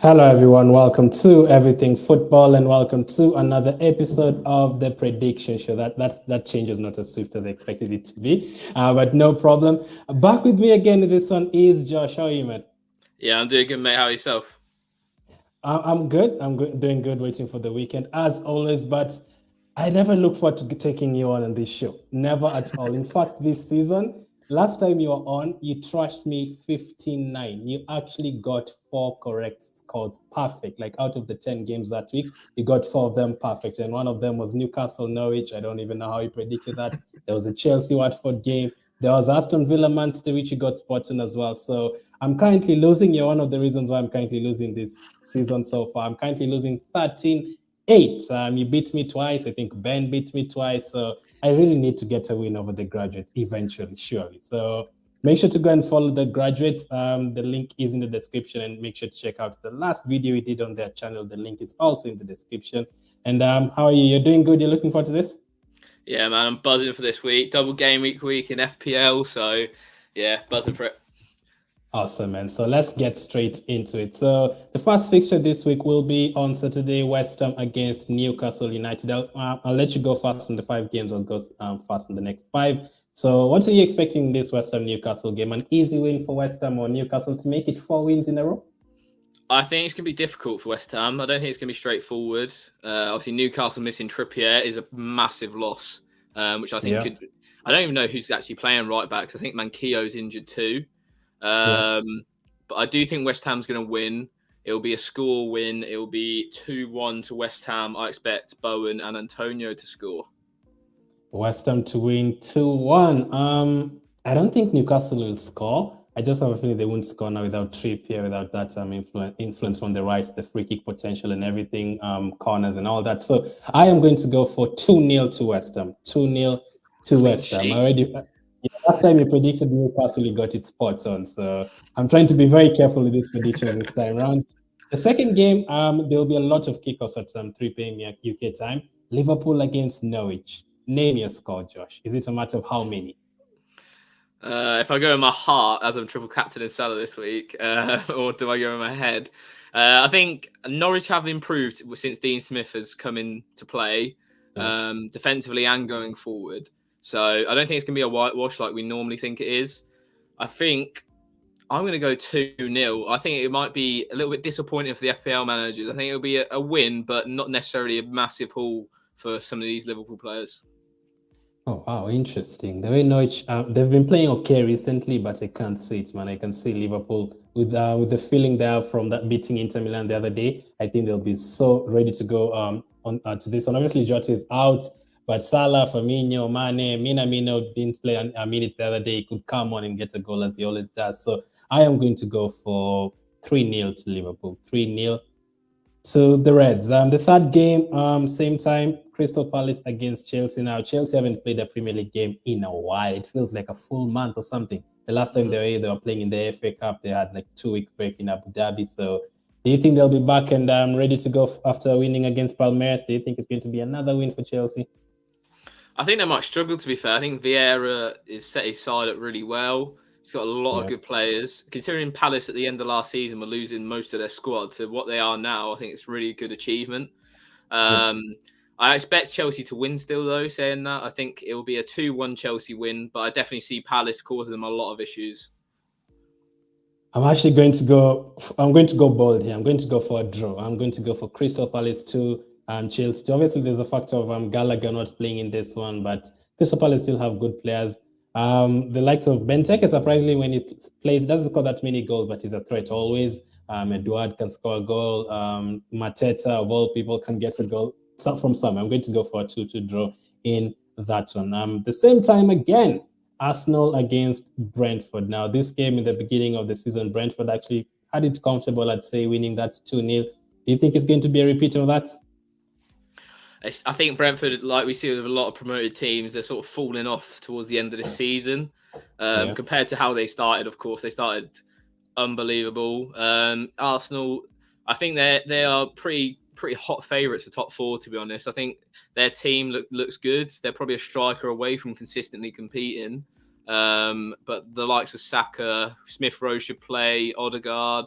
Hello, everyone. Welcome to Everything Football, and welcome to another episode of the Prediction Show. That change is not as swift as I expected it to be, but no problem. Back with me again. This one is Josh. How are you, man? Yeah, I'm doing good, mate. How are yourself? I'm good. I'm good, doing good. Waiting for the weekend as always, but I never look forward to taking you on this show. Never at all. In fact, this season, last time you were on, you trashed me 15-9. You actually got 4 correct scores, perfect. Like out of the 10 games that week, you got 4 of them perfect. And one of them was Newcastle Norwich. I don't even know how you predicted that. There was a Chelsea Watford game. There was Aston Villa Manchester, which you got spot on as well. So I'm currently losing. You're one of the reasons why I'm currently losing this season so far. I'm currently losing 13-8. You beat me twice. I think Ben beat me twice. So I really need to get a win over the graduates eventually, surely. So make sure to go and follow the graduates. The link is in the description, and make sure to check out the last video we did on their channel. The link is also in the description. And how are you? You're doing good? You're looking forward to this? Yeah, man, I'm buzzing for this week. Double game week in FPL. So, yeah, buzzing for it. Awesome, man. So let's get straight into it. So the first fixture this week will be on Saturday, West Ham against Newcastle United. I'll let you go first on the 5 games. I'll go fast on the next 5. So what are you expecting in this West Ham Newcastle game? An easy win for West Ham or Newcastle to make it 4 wins in a row? I think it's going to be difficult for West Ham. I don't think it's going to be straightforward. Obviously, Newcastle missing Trippier is a massive loss, which I think could. I don't even know who's actually playing right back, because I think Mankio's injured too. But I do think West Ham's going to win. It'll be a score win. It'll be 2-1 to West Ham. I expect Bowen and Antonio to score. West Ham to win 2-1. I don't think Newcastle will score. I just have a feeling they won't score now without Trippier, without that influence from the right, the free kick potential and everything, corners and all that. So I am going to go for 2-0 to West Ham. 2-0 to West Ham. Last time you predicted Newcastle, you got it spot on. So I'm trying to be very careful with these predictions this time around. The second game, there will be a lot of kickoffs at 3 p.m. UK time. Liverpool against Norwich. Name your score, Josh. Is it a matter of how many? If I go in my heart, as I'm triple captain in Salah this week, or do I go in my head? I think Norwich have improved since Dean Smith has come into play, defensively and going forward. So I don't think it's going to be a whitewash like we normally think it is. I think I'm going to go 2-0. I think it might be a little bit disappointing for the FPL managers. I think it'll be a win, but not necessarily a massive haul for some of these Liverpool players. Oh, wow, interesting. The way Norwich, they've been playing okay recently, but I can't see it, man. I can see Liverpool with the feeling there from that beating Inter Milan the other day. I think they'll be so ready to go on to this one. Obviously, Jota is out, but Salah, Firmino, Mane, Minamino didn't play a minute the other day. He could come on and get a goal as he always does. So I am going to go for 3-0 to Liverpool. 3-0 to the Reds. The third game, same time, Crystal Palace against Chelsea. Now, Chelsea haven't played a Premier League game in a while. It feels like a full month or something. The last time they were playing in the FA Cup, they had like 2 week break in Abu Dhabi. So do you think they'll be back and ready to go after winning against Palmeiras? Do you think it's going to be another win for Chelsea? I think they might struggle, to be fair. I think Vieira is set his side up really well. He's got a lot of good players. Considering Palace at the end of last season were losing most of their squad to what they are now, I think it's really a good achievement. I expect Chelsea to win still, though, saying that. I think it will be a 2-1 Chelsea win, but I definitely see Palace causing them a lot of issues. I'm actually going to go bold here. I'm going to go for a draw. I'm going to go for Crystal Palace 2, Chelsea. Obviously, there's a factor of Gallagher not playing in this one, but Crystal Palace still have good players. The likes of Benteke, surprisingly, when he plays, doesn't score that many goals, but he's a threat always. Eduard can score a goal. Mateta, of all people, can get a goal from somewhere. I'm going to go for a 2-2 draw in that one. The same time again, Arsenal against Brentford. Now, this game in the beginning of the season, Brentford actually had it comfortable, I'd say, winning that 2-0. Do you think it's going to be a repeat of that? I think Brentford, like we see with a lot of promoted teams, they're sort of falling off towards the end of the season. Compared to how they started, of course, they started unbelievable. Arsenal, I think they are pretty hot favourites for top 4, to be honest. I think their team looks good. They're probably a striker away from consistently competing. But the likes of Saka, Smith Rowe should play, Odegaard.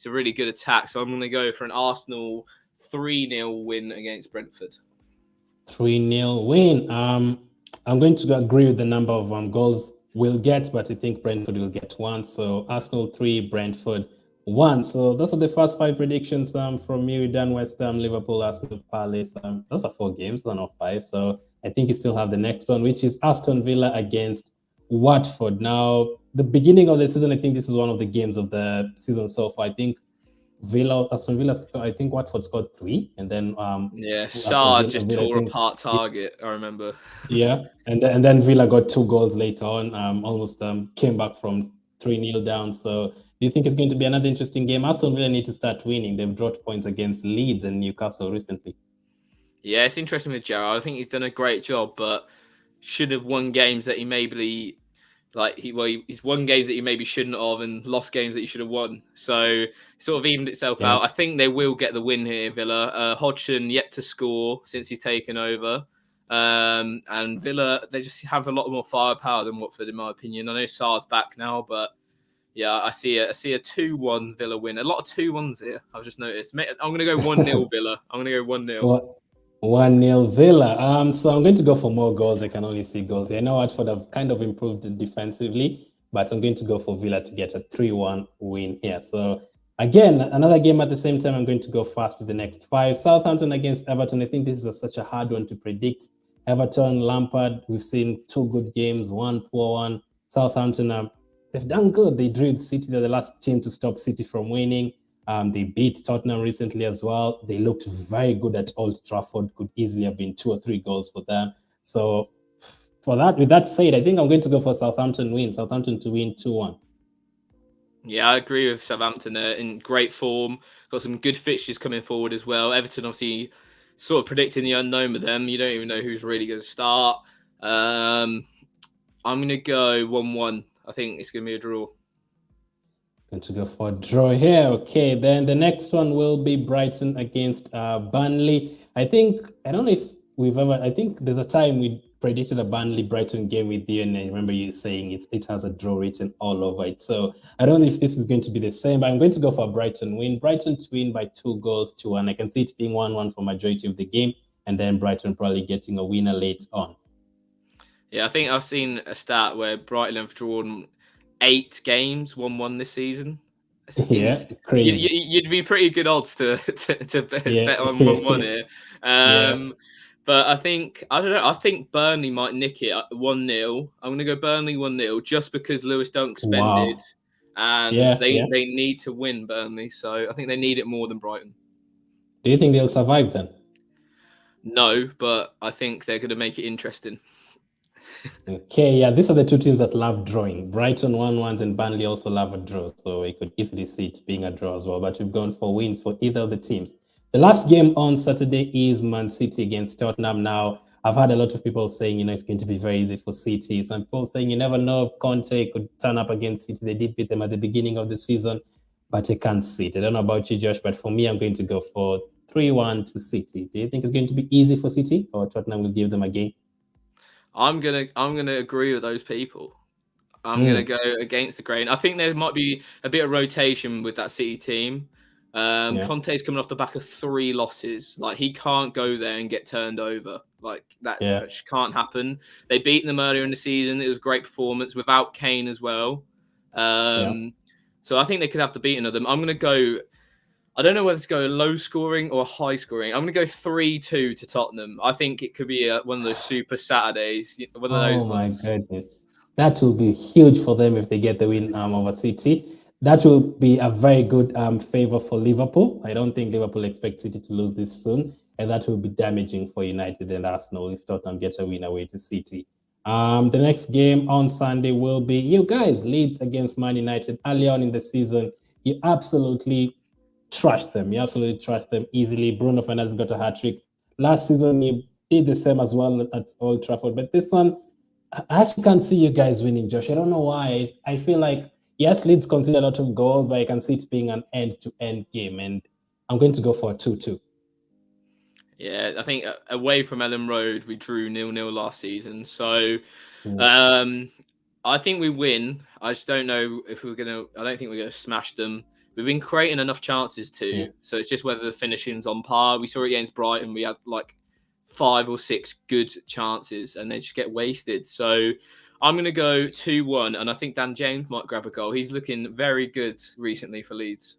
it's a really good attack. So I'm going to go for an Arsenal 3-0 win against Brentford. 3-0 win. I'm going to agree with the number of goals we'll get, but I think Brentford will get 1. So Arsenal 3, Brentford 1. So those are the first 5 predictions from me. We've done West Ham, Liverpool, Arsenal, Palace. Those are 4 games, those are not 5. So I think you still have the next one, which is Aston Villa against Watford. Now, the beginning of the season, I think this is one of the games of the season so far. I think Aston Villa, I think Watford scored 3, and then Saar just tore apart Target. I remember. Yeah, and then Villa got 2 goals later on. Almost came back from 3-0 down. So, do you think it's going to be another interesting game? Aston Villa need to start winning. They've dropped points against Leeds and Newcastle recently. Yeah, it's interesting with Gerrard. I think he's done a great job, but should have won games that he maybe he's won games that he maybe shouldn't have and lost games that he should have won. So sort of evened itself out. I think they will get the win here, Villa. Hodgson yet to score since he's taken over. And Villa, they just have a lot more firepower than Watford, in my opinion. I know Sarr's back now, but yeah, I see a 2-1 Villa win. A lot of 2-1s here, I've just noticed. I'm going to go 1-0 Villa. I'm going to go 1-0. 1-0 Villa. So I'm going to go for more goals. I can only see goals here. I know Watford have kind of improved defensively, but I'm going to go for Villa to get a 3-1 win here. So again, another game at the same time. I'm going to go fast with the next 5. Southampton against Everton. I think this is such a hard one to predict. Everton, Lampard, we've seen 2 good games, 1 poor one. Southampton, they've done good. They drew City. They're the last team to stop City from winning. They beat Tottenham recently as well. They looked very good at Old Trafford. Could easily have been 2 or 3 goals for them. So with that said, I think I'm going to go for Southampton win. Southampton to win 2-1. Yeah, I agree with Southampton. In great form. Got some good fixtures coming forward as well. Everton, obviously, sort of predicting the unknown with them. You don't even know who's really going to start. I'm going to go 1-1. I think it's going to be a draw. Going to go for a draw here. Okay, then the next one will be Brighton against Burnley. I don't know if I think there's a time we predicted a Burnley-Brighton game with you, and I remember you saying it has a draw written all over it. So I don't know if this is going to be the same, but I'm going to go for a Brighton win. Brighton to win by 2-1. I can see it being 1-1 for majority of the game, and then Brighton probably getting a winner late on. Yeah, I think I've seen a stat where Brighton have drawn 8 games, 1-1 this season. Yeah, crazy. You'd be pretty good odds to bet on 1-1 here. But I don't know. I think Burnley might nick it 1-0. I'm going to go Burnley 1-0 just because Lewis Dunk suspended. Wow. And they need to win, Burnley. So I think they need it more than Brighton. Do you think they'll survive then? No, but I think they're going to make it interesting. Okay, yeah, these are the 2 teams that love drawing. Brighton 1-1s and Burnley also love a draw, so we could easily see it being a draw as well. But we've gone for wins for either of the teams. The last game on Saturday is Man City against Tottenham. Now, I've had a lot of people saying, it's going to be very easy for City. Some people saying you never know, Conte could turn up against City. They did beat them at the beginning of the season, but I can't see it. I don't know about you, Josh, but for me, I'm going to go for 3-1 to City. Do you think it's going to be easy for City, or Tottenham will give them a game? I'm gonna agree with those people. I'm gonna go against the grain. I think there might be a bit of rotation with that City team. Conte's coming off the back of 3 losses. Like, he can't go there and get turned over. Like that just can't happen. They beat them earlier in the season. It was a great performance without Kane as well. So I think they could have the beating of them. I'm gonna go. I don't know whether to go low scoring or high scoring. I'm going to go 3-2 to Tottenham. I think it could be one of those super Saturdays. One of those ones. My goodness. That will be huge for them if they get the win over City. That will be a very good favor for Liverpool. I don't think Liverpool expect City to lose this soon. And that will be damaging for United and Arsenal if Tottenham gets a win away to City. The next game on Sunday will be you guys, Leeds against Man United. Early on in the season, you absolutely trashed them. You absolutely trashed them easily. Bruno Fernandes got a hat-trick. Last season, he did the same as well at Old Trafford. But this one, I actually can't see you guys winning, Josh. I don't know why. I feel like, yes, Leeds conceded a lot of goals, but I can see it being an end-to-end game. And I'm going to go for a 2-2. Yeah, I think away from Ellen Road, we drew 0-0 last season. So I think we win. I just don't know if we're going to... I don't think we're going to smash them. we've been creating enough chances too. Yeah. So it's just whether the finishing's on par. We saw it against Brighton. We had like 5 or 6 good chances and they just get wasted. So I'm going to go 2-1. And I think Dan James might grab a goal. He's looking very good recently for Leeds.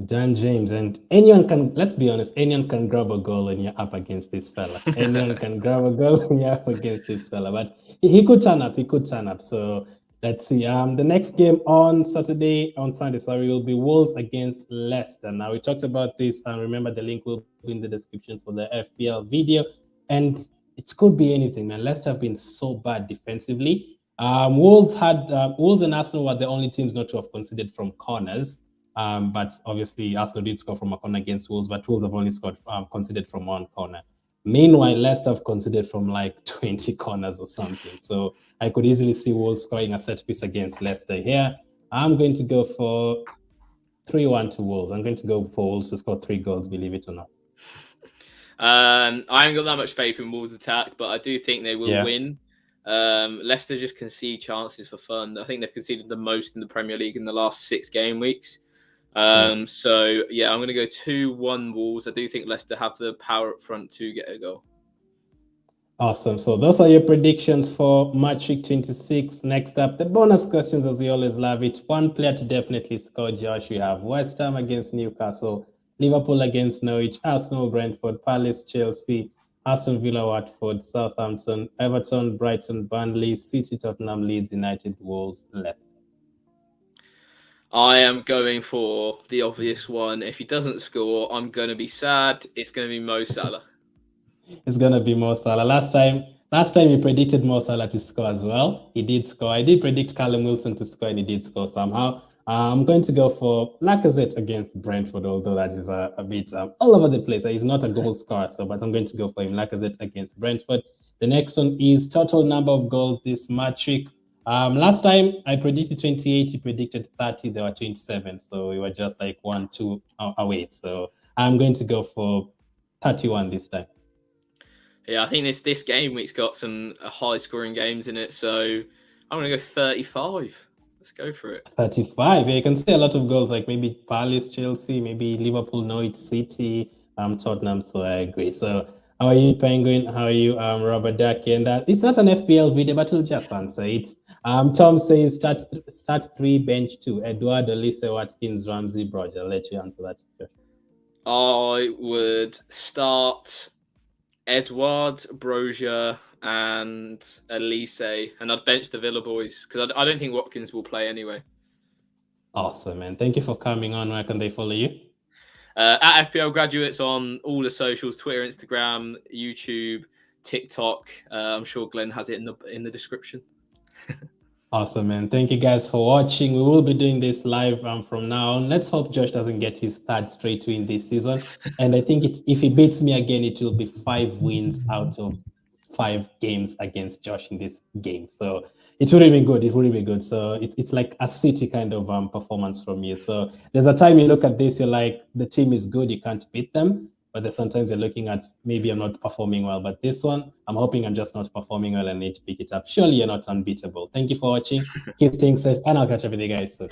Dan James, and anyone can, let's be honest, anyone can grab a goal when you're up against this fella. Anyone can grab a goal when you're up against this fella. But he could turn up. He could turn up. So let's see. The next game on Sunday, will be Wolves against Leicester. Now, we talked about this. Remember, the link will be in the description for the FPL video. And it could be anything, man. Leicester have been so bad defensively. Wolves and Arsenal were the only teams not to have conceded from corners. But obviously, Arsenal did score from a corner against Wolves, but Wolves have only scored conceded from 1 corner. Meanwhile, Leicester have conceded from like 20 corners or something. So I could easily see Wolves scoring a set piece against Leicester here. I'm going to go for 3-1 to Wolves. I'm going to go for Wolves to score 3 goals, believe it or not. I haven't got that much faith in Wolves' attack, but I do think they will win. Leicester just concede chances for fun. I think they've conceded the most in the Premier League in the last 6 game weeks. So yeah, I'm going to go 2-1 Wolves. I do think Leicester have the power up front to get a goal. Awesome. So those are your predictions for match week 26. Next up, the bonus questions, as we always love it. 1 player to definitely score, Josh. We have West Ham against Newcastle, Liverpool against Norwich, Arsenal, Brentford, Palace, Chelsea, Aston Villa, Watford, Southampton, Everton, Brighton, Burnley, City, Tottenham, Leeds United, Wolves, Leicester. I am going for the obvious one. If he doesn't score, I'm going to be sad. It's going to be Mo Salah. It's going to be Mo Salah. Last time you predicted Mo Salah to score as well. He did score. I did predict Callum Wilson to score, and he did score somehow. I'm going to go for Lacazette against Brentford, although that is a bit all over the place. He's not a goal scorer, but I'm going to go for him. Lacazette against Brentford. The next one is total number of goals this match week. Last time I predicted 28, he predicted 30, there were 27. So we were just like 1-2 away. So I'm going to go for 31 this time. Yeah, I think this game week's got some high scoring games in it. So I'm going to go 35. Let's go for it. 35. Yeah, you can see a lot of goals, like maybe Palace, Chelsea, maybe Liverpool, Norwich, City, Tottenham. So I agree. So how are you, Penguin? How are you, Robert Ducky? And it's not an FPL video, but we'll just answer it. Tom says start 3, bench 2. Eduardo, Lise, Watkins, Ramsey, Broger. I'll let you answer that. I would start Edouard, Brozier, and Elise, and I'd bench the Villa boys because I don't think Watkins will play anyway. Awesome, man. Thank you for coming on. Where can they follow you? At FPL Graduates on all the socials, Twitter, Instagram, YouTube, TikTok. I'm sure Glen has it in the description. Awesome, man. Thank you guys for watching. We will be doing this live from now on. Let's hope Josh doesn't get his 3rd straight win this season. And I think if he beats me again, it will be 5 wins out of 5 games against Josh in this game. So it would have been good. It would have been good. So it's like a City kind of performance from you. So there's a time you look at this, you're like, the team is good, you can't beat them. But then sometimes you're looking at, maybe I'm not performing well. But this one, I'm hoping I'm just not performing well and need to pick it up. Surely you're not unbeatable. Thank you for watching. Keep staying safe, and I'll catch up with you guys soon.